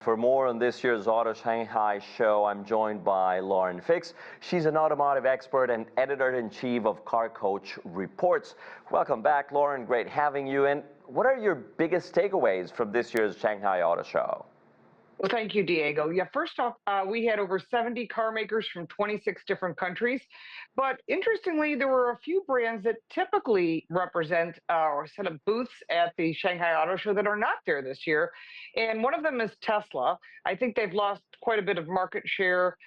For more on this year's Auto Shanghai show, I'm joined by Lauren Fix. She's an automotive expert and editor-in-chief of Car Coach Reports. Welcome back, Lauren. Great having you. And what are your biggest takeaways from this year's Shanghai Auto Show? Well, thank you, Diego. Yeah, first off, we had over 70 car makers from 26 different countries. But interestingly, there were a few brands that typically represent or set up booths at the Shanghai Auto Show that are not there this year. And one of them is Tesla. I think they've lost quite a bit of market share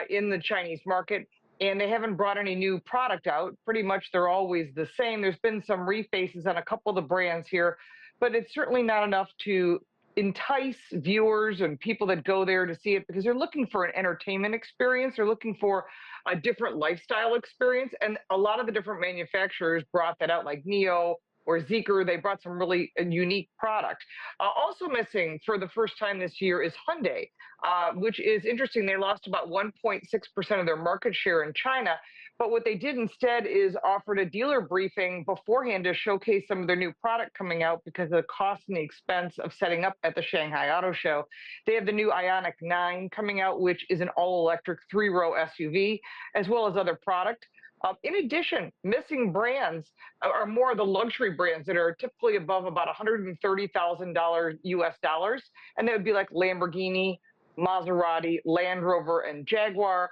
in the Chinese market. And they haven't brought any new product out. Pretty much they're always the same. There's been some refaces on a couple of the brands here, but it's certainly not enough to entice viewers and people that go there to see it, because they're looking for an entertainment experience. They're looking for a different lifestyle experience. And a lot of the different manufacturers brought that out, like NIO or Zeekr. They brought some really unique product. Also missing for the first time this year is Hyundai, which is interesting. They lost about 1.6% of their market share in China. But what they did instead is offered a dealer briefing beforehand to showcase some of their new product coming out because of the cost and the expense of setting up at the Shanghai Auto Show. They have the new Ioniq 9 coming out, which is an all-electric three-row SUV, as well as other product. In addition, missing brands are more of the luxury brands that are typically above about $130,000 US dollars, and that would be like Lamborghini, Maserati, Land Rover, and Jaguar.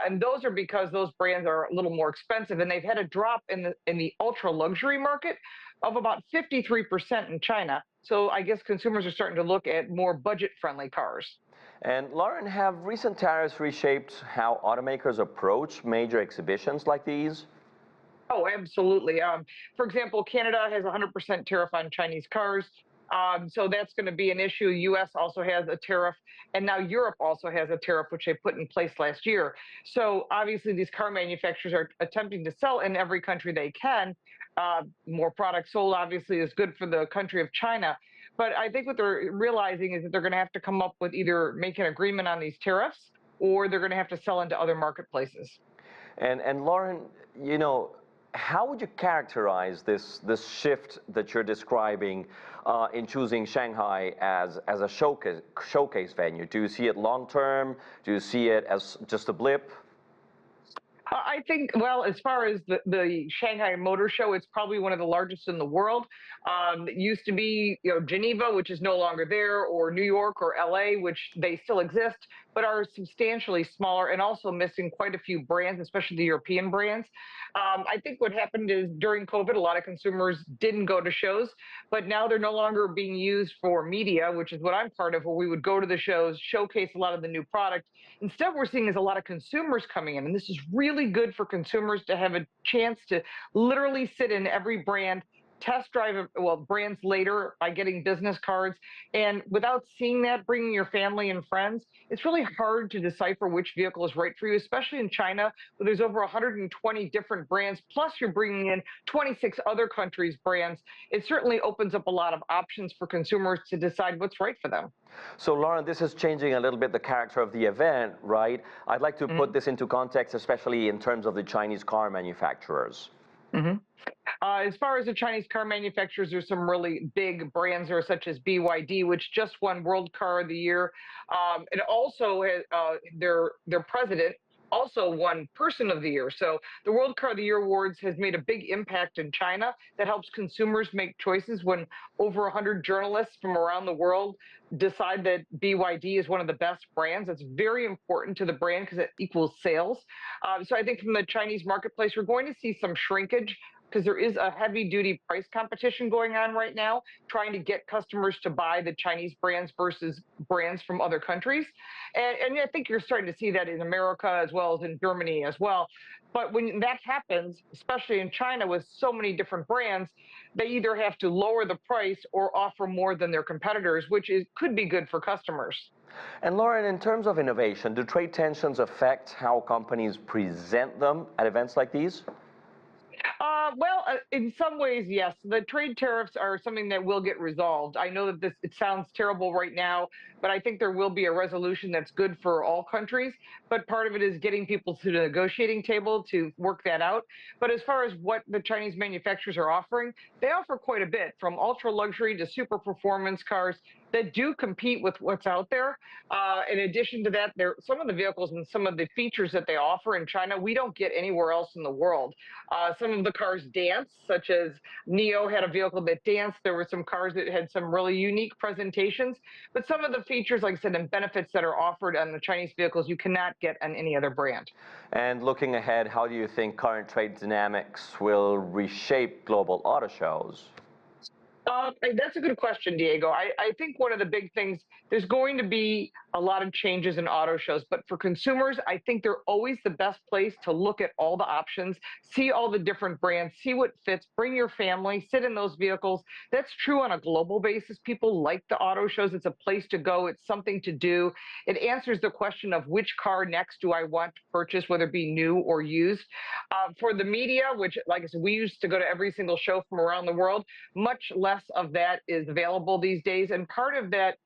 And those are because those brands are a little more expensive, and they've had a drop in the ultra luxury market of about 53% in China. So I guess consumers are starting to look at more budget-friendly cars. And Lauren, have recent tariffs reshaped how automakers approach major exhibitions like these? Oh, absolutely. For example, Canada has a 100% tariff on Chinese cars. So that's going to be an issue. U.S. also has a tariff, and now Europe also has a tariff, which they put in place last year. So obviously, these car manufacturers are attempting to sell in every country they can. More products sold, obviously, is good for the country of China. But I think what they're realizing is that they're going to have to come up with either make an agreement on these tariffs, or they're going to have to sell into other marketplaces. And Lauren, you know, how would you characterize this shift that you're describing in choosing Shanghai as a showcase venue? Do you see it long term? Do you see it as just a blip? I think, well, as far as the Shanghai Motor Show, it's probably one of the largest in the world. It used to be, Geneva, which is no longer there, or New York or LA, which they still exist, but are substantially smaller and also missing quite a few brands, especially the European brands. I think what happened is during COVID, a lot of consumers didn't go to shows, but now they're no longer being used for media, which is what I'm part of, where we would go to the shows, showcase a lot of the new product. Instead, what we're seeing is a lot of consumers coming in, and this is really good for consumers to have a chance to literally sit in every brand, test drive brands later by getting business cards. And without seeing that, bringing your family and friends, it's really hard to decipher which vehicle is right for you, especially in China, where there's over 120 different brands, plus you're bringing in 26 other countries' brands. It certainly opens up a lot of options for consumers to decide what's right for them. So, Lauren, this is changing a little bit the character of the event, right? I'd like to put this into context, especially in terms of the Chinese car manufacturers. As far as the Chinese car manufacturers, there's some really big brands there, such as BYD, which just won World Car of the Year. And also their president also won Person of the Year. So the World Car of the Year Awards has made a big impact in China that helps consumers make choices when over 100 journalists from around the world decide that BYD is one of the best brands. That's very important to the brand because it equals sales. So I think from the Chinese marketplace, we're going to see some shrinkage, because there is a heavy-duty price competition going on right now, trying to get customers to buy the Chinese brands versus brands from other countries. And I think you're starting to see that in America as well as in Germany as well. But when that happens, especially in China with so many different brands, they either have to lower the price or offer more than their competitors, which could be good for customers. And Lauren, in terms of innovation, do trade tensions affect how companies present them at events like these? In some ways, yes. The trade tariffs are something that will get resolved. I know that it sounds terrible right now, but I think there will be a resolution that's good for all countries. But part of it is getting people to the negotiating table to work that out. But as far as what the Chinese manufacturers are offering, they offer quite a bit, from ultra luxury to super performance cars. that do compete with what's out there. In addition to that, there some of the vehicles and some of the features that they offer in China we don't get anywhere else in the world. Some of the cars dance, such as Neo had a vehicle that danced. There were some cars that had some really unique presentations, but some of the features, like I said, and benefits that are offered on the Chinese vehicles you cannot get on any other brand. And looking ahead, how do you think current trade dynamics will reshape global auto shows? That's a good question, Diego. I think one of the big things, there's going to be a lot of changes in auto shows, but for consumers, I think they're always the best place to look at all the options, see all the different brands, see what fits, bring your family, sit in those vehicles. That's true on a global basis. People like the auto shows. It's a place to go, it's something to do. It answers the question of which car next do I want to purchase, whether it be new or used. For the media, which, like I said, we used to go to every single show from around the world, much less of that is available these days. And part of that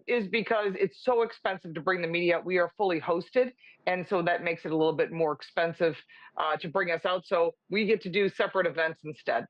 is because it's so expensive to bring the media. We are fully hosted. And so that makes it a little bit more expensive to bring us out. So we get to do separate events instead.